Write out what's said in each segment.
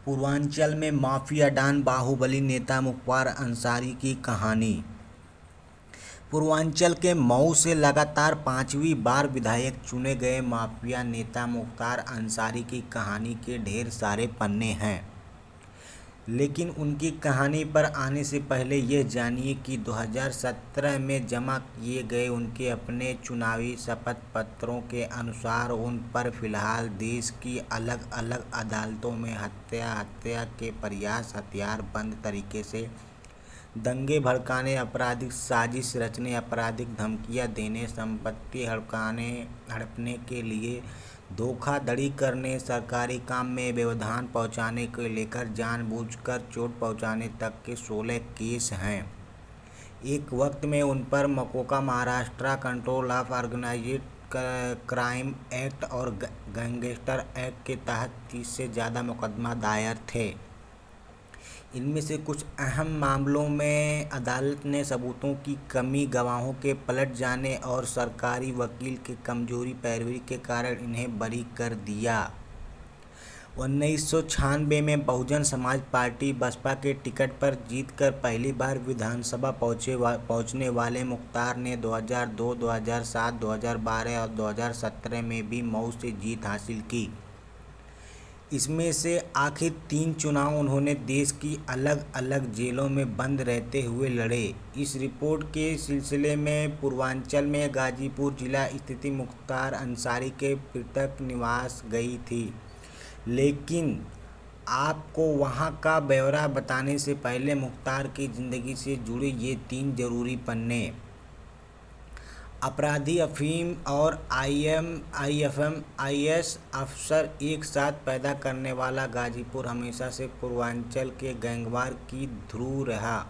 पूर्वांचल में mafia don Baahubali नेता मुख्तार अंसारी की कहानी। पूर्वांचल के मऊ से लगातार 5वीं बार विधायक चुने गए माफिया नेता मुख्तार अंसारी की कहानी के ढेर सारे पन्ने हैं, लेकिन उनकी कहानी पर आने से पहले यह जानिए कि 2017 में जमा किए गए उनके अपने चुनावी शपथ पत्रों के अनुसार उन पर फिलहाल देश की अलग अलग अदालतों में हत्या के प्रयास, हथियारबंद तरीके से दंगे भड़काने, आपराधिक साजिश रचने, आपराधिक धमकियां देने, संपत्ति हड़पने के लिए धोखाधड़ी करने, सरकारी काम में व्यवधान पहुंचाने को लेकर जानबूझकर चोट पहुंचाने तक के 16 केस हैं। एक वक्त में उन पर MCOCA Maharashtra control of organised crime act और गैंगस्टर एक्ट के तहत 30 से ज़्यादा मुकदमा दायर थे। इनमें से कुछ अहम मामलों में अदालत ने सबूतों की कमी, गवाहों के पलट जाने और सरकारी वकील के कमजोरी पैरवी के कारण इन्हें बरी कर दिया। 1996 में बहुजन समाज पार्टी बसपा के टिकट पर जीतकर पहली बार विधानसभा पहुंचने वाले मुख्तार ने 2002, 2007, 2012 और 2017 में भी मऊ से जीत हासिल की। इसमें से आखिर 3 चुनाव उन्होंने देश की अलग अलग जेलों में बंद रहते हुए लड़े। इस रिपोर्ट के सिलसिले में पूर्वांचल में गाजीपुर जिला स्थित मुख्तार अंसारी के पृथक निवास गई थी, लेकिन आपको वहां का ब्यौरा बताने से पहले मुख्तार की ज़िंदगी से जुड़े ये 3 जरूरी पन्ने। अपराधी, अफीम और आईएस अफसर एक साथ पैदा करने वाला गाजीपुर हमेशा से पूर्वांचल के गैंगवार की धुरी रहा।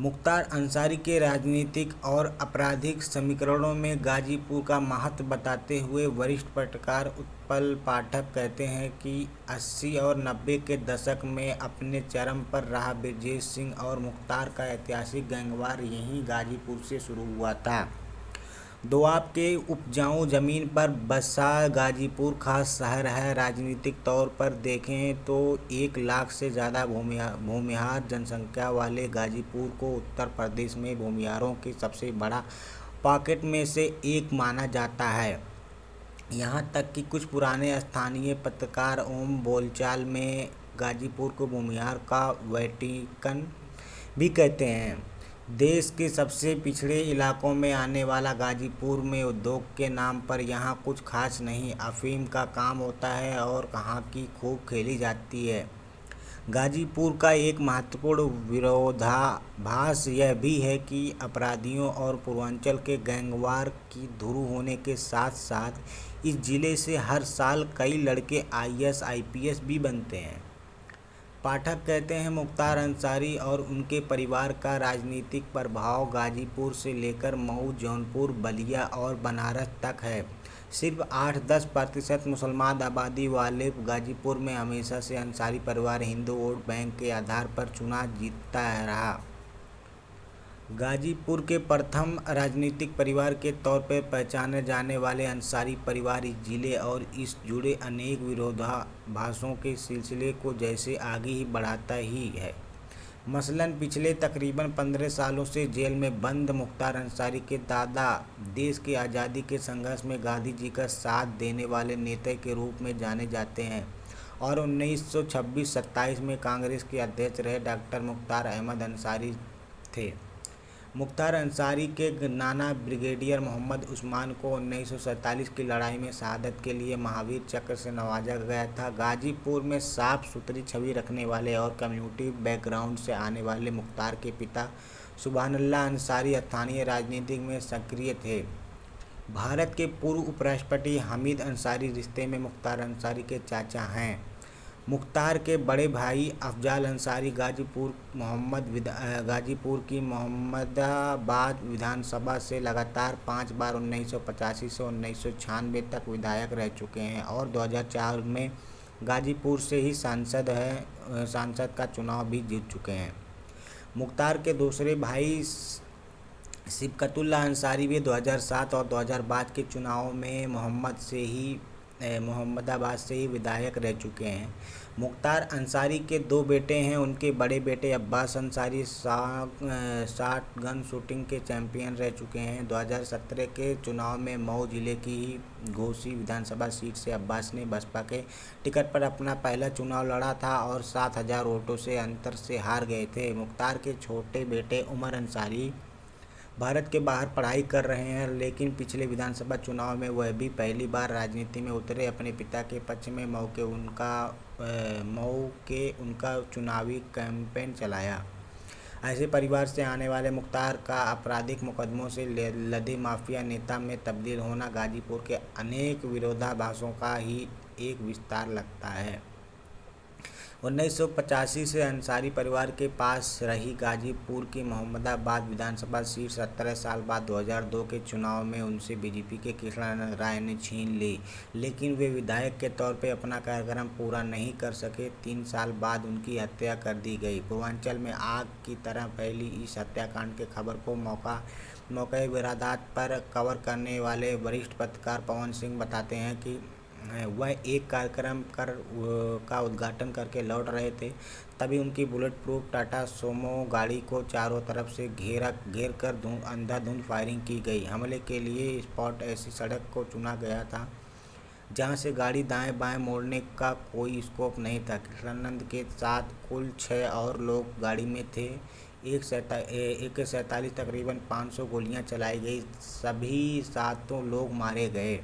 मुख्तार अंसारी के राजनीतिक और आपराधिक समीकरणों में गाजीपुर का महत्व बताते हुए वरिष्ठ पत्रकार उत्पल पाठक कहते हैं कि 80 और 90 के दशक में अपने चरम पर रहा ब्रजेश सिंह और मुख्तार का ऐतिहासिक गैंगवार यहीं गाजीपुर से शुरू हुआ था। दोआब के उपजाऊ जमीन पर बसा गाजीपुर खास शहर है। राजनीतिक तौर पर देखें तो 1 लाख से ज़्यादा भूमिहार जनसंख्या वाले गाजीपुर को उत्तर प्रदेश में भूमिहारों के सबसे बड़ा पॉकेट में से एक माना जाता है। यहाँ तक कि कुछ पुराने स्थानीय पत्रकार ओम बोलचाल में गाजीपुर को भूमिहार का वेटिकन भी कहते हैं। देश के सबसे पिछड़े इलाकों में आने वाला गाजीपुर में उद्योग के नाम पर यहाँ कुछ खास नहीं, अफीम का काम होता है और कहाँ की खूब खेली जाती है। गाजीपुर का एक महत्वपूर्ण विरोधाभास यह भी है कि अपराधियों और पूर्वांचल के गैंगवार की धुरी होने के साथ साथ इस जिले से हर साल कई लड़के आईएएस आईपीएस भी बनते हैं। पाठक कहते हैं मुख्तार अंसारी और उनके परिवार का राजनीतिक प्रभाव गाजीपुर से लेकर मऊ, जौनपुर, बलिया और बनारस तक है। सिर्फ 8-10% मुसलमान आबादी वाले गाजीपुर में हमेशा से अंसारी परिवार हिंदू वोट बैंक के आधार पर चुनाव जीतता रहा। गाजीपुर के प्रथम राजनीतिक परिवार के तौर पर पहचाने जाने वाले अंसारी परिवार इस जिले और इस जुड़े अनेक विरोधाभासों के सिलसिले को जैसे आगे ही बढ़ाता ही है। मसलन पिछले तकरीबन 15 सालों से जेल में बंद मुख्तार अंसारी के दादा देश की आज़ादी के संघर्ष में गांधी जी का साथ देने वाले नेता के रूप में जाने जाते हैं और 1926-27 में कांग्रेस के अध्यक्ष रहे डॉक्टर मुख्तार अहमद अंसारी थे। मुख्तार अंसारी के नाना ब्रिगेडियर मोहम्मद उस्मान को 1947 की लड़ाई में शहादत के लिए महावीर चक्र से नवाजा गया था। गाजीपुर में साफ सुथरी छवि रखने वाले और कम्युनिटी बैकग्राउंड से आने वाले मुख्तार के पिता सुभानअल्लाह अंसारी स्थानीय राजनीति में सक्रिय थे। भारत के पूर्व उपराष्ट्रपति हामिद अंसारी रिश्ते में मुख्तार अंसारी के चाचा हैं। मुख्तार के बड़े भाई अफजाल अंसारी गाजीपुर की मोहम्मदाबाद विधानसभा से लगातार 5 बार 1985 से 1996 तक विधायक रह चुके हैं और 2004 में गाजीपुर से ही सांसद का चुनाव भी जीत चुके हैं। मुख्तार के दूसरे भाई सिबकतुल्लाह अंसारी भी 2007 और 2012 के चुनाव में मोहम्मद से ही मोहम्मदाबाद से ही विधायक रह चुके हैं। मुख्तार अंसारी के 2 बेटे हैं। उनके बड़े बेटे अब्बास अंसारी 60 गन शूटिंग के चैंपियन रह चुके हैं। 2017 के चुनाव में मऊ जिले की ही घोसी विधानसभा सीट से अब्बास ने बसपा के टिकट पर अपना पहला चुनाव लड़ा था और 7,000 वोटों से अंतर से हार गए थे। मुख्तार के छोटे बेटे उमर अंसारी भारत के बाहर पढ़ाई कर रहे हैं, लेकिन पिछले विधानसभा चुनाव में वह भी पहली बार राजनीति में उतरे। अपने पिता के पक्ष में मऊ के उनका चुनावी कैंपेन चलाया। ऐसे परिवार से आने वाले मुख्तार का आपराधिक मुकदमों से लदे माफिया नेता में तब्दील होना गाजीपुर के अनेक विरोधाभासों का ही एक विस्तार लगता है। 1985 से अंसारी परिवार के पास रही गाजीपुर की मोहम्मदाबाद विधानसभा सीट 17 साल बाद 2002 के चुनाव में उनसे बीजेपी के कृष्णानंद राय ने छीन ली, लेकिन वे विधायक के तौर पर अपना कार्यक्रम पूरा नहीं कर सके। 3 साल बाद उनकी हत्या कर दी गई। पूर्वांचल में आग की तरह फैली इस हत्याकांड की खबर को मौके वारदात पर कवर करने वाले वरिष्ठ पत्रकार पवन सिंह बताते हैं कि वह एक कार्यक्रम का उद्घाटन करके लौट रहे थे, तभी उनकी बुलेट प्रूफ टाटा सोमो गाड़ी को चारों तरफ से घेर कर अंधाधुंध फायरिंग की गई। हमले के लिए स्पॉट ऐसी सड़क को चुना गया था जहां से गाड़ी दाएं बाएं मोड़ने का कोई स्कोप नहीं था। कृष्णानंद के साथ कुल 6 और लोग गाड़ी में थे। AK-47 तकरीबन 500 गोलियां चलाई गई। सभी 7 लोग मारे गए।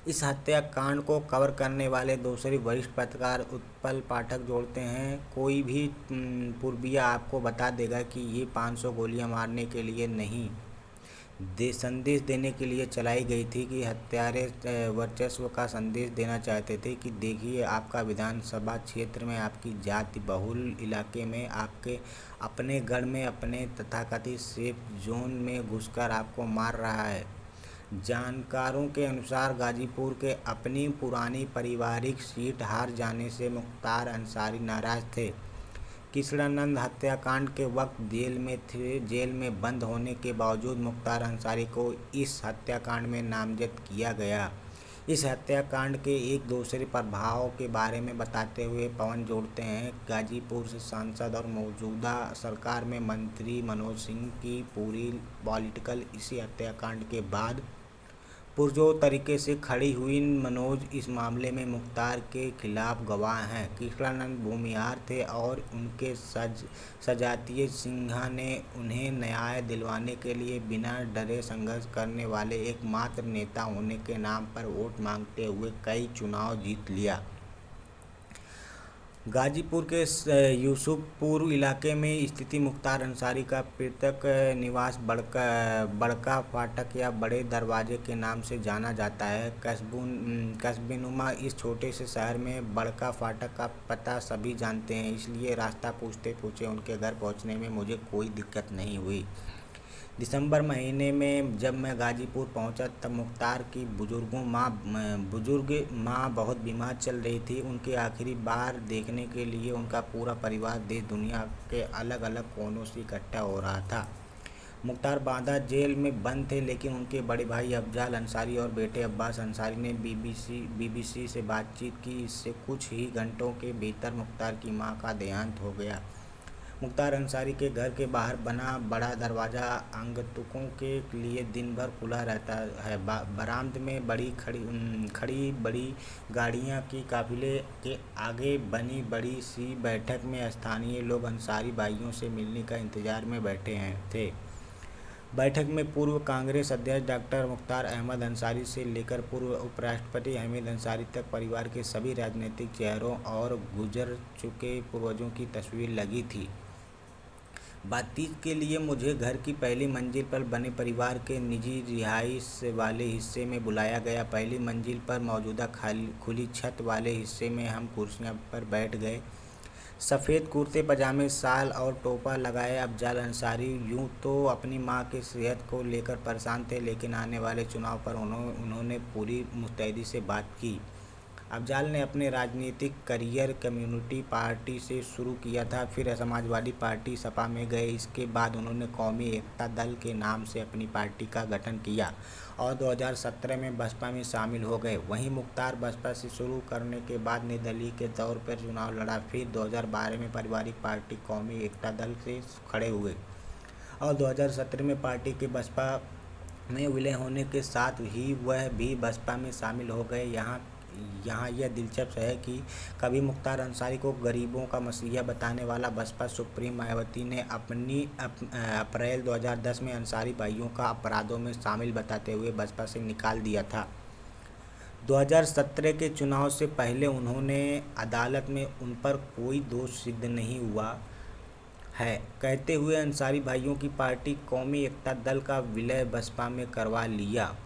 इस हत्याकांड को कवर करने वाले दूसरे वरिष्ठ पत्रकार उत्पल पाठक जोड़ते हैं, कोई भी पूर्विया आपको बता देगा कि ये 500 गोलियां मारने के लिए नहीं, संदेश देने के लिए चलाई गई थी कि हत्यारे वर्चस्व का संदेश देना चाहते थे कि देखिए, आपका विधानसभा क्षेत्र में, आपकी जाति बहुल इलाके में, आपके अपने गढ़ में, अपने तथाकथित सेफ जोन में घुसकर आपको मार रहा है। जानकारों के अनुसार गाजीपुर के अपनी पुरानी पारिवारिक सीट हार जाने से मुख्तार अंसारी नाराज थे। कृष्णानंद हत्याकांड के वक्त जेल में थे। जेल में बंद होने के बावजूद मुख्तार अंसारी को इस हत्याकांड में नामजद किया गया। इस हत्याकांड के एक दूसरे प्रभाव के बारे में बताते हुए पवन जोड़ते हैं, गाजीपुर से सांसद और मौजूदा सरकार में मंत्री मनोज सिंह की पूरी पॉलिटिकल इसी हत्याकांड के बाद पुरजोर तरीके से खड़ी हुई। मनोज इस मामले में मुख्तार के खिलाफ गवाह हैं। कृष्णानंद भूमिहार थे और उनके सजातीय सिंघा ने उन्हें न्याय दिलवाने के लिए बिना डरे संघर्ष करने वाले एकमात्र नेता होने के नाम पर वोट मांगते हुए कई चुनाव जीत लिया। गाजीपुर के यूसुफपुर इलाके में स्थित मुख्तार अंसारी का पृथक निवास बड़का फाटक या बड़े दरवाजे के नाम से जाना जाता है। कस्बेनुमा इस छोटे से शहर में बड़का फाटक का पता सभी जानते हैं, इसलिए रास्ता पूछते पूछते उनके घर पहुंचने में मुझे कोई दिक्कत नहीं हुई। दिसंबर महीने में जब मैं गाजीपुर पहुंचा तब मुख्तार की बुजुर्ग माँ बहुत बीमार चल रही थी। उनके आखिरी बार देखने के लिए उनका पूरा परिवार देश दुनिया के अलग अलग कोनों से इकट्ठा हो रहा था। मुख्तार बांदा जेल में बंद थे, लेकिन उनके बड़े भाई अफजाल अंसारी और बेटे अब्बास अंसारी ने BBC से बातचीत की। इससे कुछ ही घंटों के भीतर मुख्तार की माँ का देहांत हो गया। मुख्तार अंसारी के घर के बाहर बना बड़ा दरवाज़ा आगंतुकों के लिए दिन भर खुला रहता है। बरामद में खड़ी बड़ी गाड़ियां की काफिले के आगे बनी बड़ी सी बैठक में स्थानीय लोग अंसारी भाइयों से मिलने का इंतजार में बैठे थे। बैठक में पूर्व कांग्रेस अध्यक्ष डॉक्टर मुख्तार अहमद अंसारी से लेकर पूर्व उपराष्ट्रपति हामिद अंसारी तक परिवार के सभी राजनीतिक चेहरों और गुजर चुके पूर्वजों की तस्वीर लगी थी। बातचीत के लिए मुझे घर की पहली मंजिल पर बने परिवार के निजी रिहाइश वाले हिस्से में बुलाया गया। पहली मंजिल पर मौजूदा खुली छत वाले हिस्से में हम कुर्सियों पर बैठ गए। सफ़ेद कुर्ते पजामे, शाल और टोपा लगाए अफजाल अंसारी यूं तो अपनी मां की सेहत को लेकर परेशान थे, लेकिन आने वाले चुनाव पर उन्होंने पूरी मुस्तैदी से बात की। अफजाल ने अपने राजनीतिक करियर कम्युनिस्ट पार्टी से शुरू किया था, फिर समाजवादी पार्टी सपा में गए। इसके बाद उन्होंने कौमी एकता दल के नाम से अपनी पार्टी का गठन किया और 2017 में बसपा में शामिल हो गए। वहीं मुख्तार बसपा से शुरू करने के बाद निर्दलीय के तौर पर चुनाव लड़ा, फिर 2012 में पारिवारिक पार्टी कौमी एकता दल से खड़े हुए और 2017 में पार्टी के बसपा में विलय होने के साथ ही वह भी बसपा में शामिल हो गए। यहाँ यह दिलचस्प है कि कभी मुख्तार अंसारी को गरीबों का मसीहा बताने वाला बसपा सुप्रीम मायावती ने अपनी अप्रैल 2010 में अंसारी भाइयों का अपराधों में शामिल बताते हुए बसपा से निकाल दिया था। 2017 के चुनाव से पहले उन्होंने अदालत में उन पर कोई दोष सिद्ध नहीं हुआ है कहते हुए अंसारी भाइयों की पार्टी कौमी एकता दल का विलय बसपा में करवा लिया।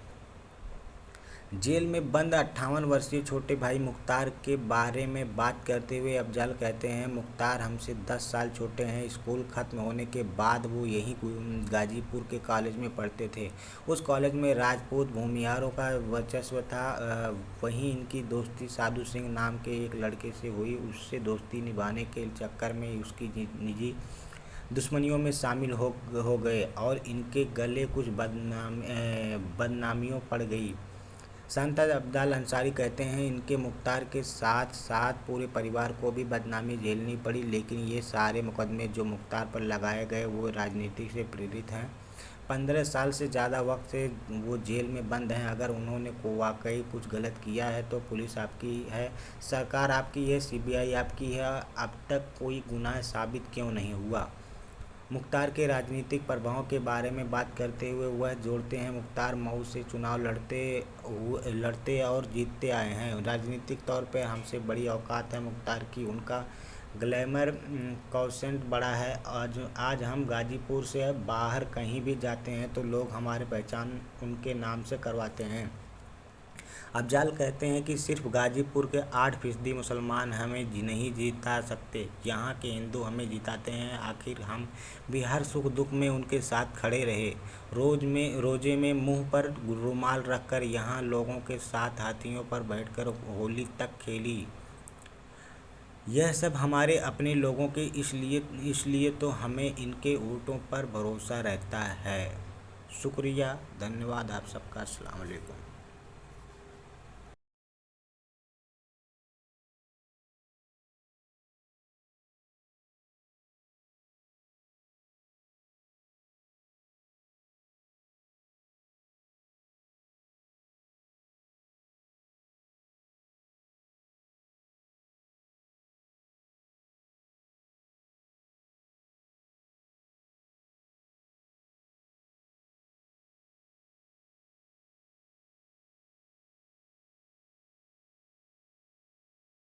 जेल में बंद 58 वर्षीय छोटे भाई मुख्तार के बारे में बात करते हुए अफजाल कहते हैं, मुख्तार हमसे 10 साल छोटे हैं। स्कूल खत्म होने के बाद वो यहीं गाजीपुर के कॉलेज में पढ़ते थे। उस कॉलेज में राजपूत भूमिहारों का वर्चस्व था। वहीं इनकी दोस्ती साधु सिंह नाम के एक लड़के से हुई। उससे दोस्ती निभाने के चक्कर में उसकी निजी दुश्मनियों में शामिल हो गए और इनके गले कुछ बदनामियों पड़ गई। संताज अफजाल अंसारी कहते हैं, इनके मुख्तार के साथ साथ पूरे परिवार को भी बदनामी झेलनी पड़ी, लेकिन ये सारे मुकदमे जो मुख्तार पर लगाए गए वो राजनीति से प्रेरित हैं। 15 साल से ज़्यादा वक्त से वो जेल में बंद हैं। अगर उन्होंने वाकई कुछ गलत किया है तो पुलिस आपकी है, सरकार आपकी है, CBI आपकी है। अब तक कोई गुनाह साबित क्यों नहीं हुआ। मुख्तार के राजनीतिक प्रभाव के बारे में बात करते हुए वह जोड़ते हैं, मुख्तार मऊ से चुनाव लड़ते और जीतते आए हैं। राजनीतिक तौर पर हमसे बड़ी औकात है मुख्तार की। उनका ग्लैमर क्वोशेंट बड़ा है। आज हम गाजीपुर से बाहर कहीं भी जाते हैं तो लोग हमारी पहचान उनके नाम से करवाते हैं। अफजाल कहते हैं कि सिर्फ गाजीपुर के 8% मुसलमान हमें नहीं जिता सकते, यहाँ के हिंदू हमें जिताते हैं। आखिर हम भी हर सुख दुख में उनके साथ खड़े रहे। रोजे में मुंह पर रुमाल रखकर यहाँ लोगों के साथ हाथियों पर बैठकर होली तक खेली। यह सब हमारे अपने लोगों के इसलिए तो हमें इनके वोटों पर भरोसा रहता है। शुक्रिया, धन्यवाद आप सबका। अस्सलाम वालेकुम।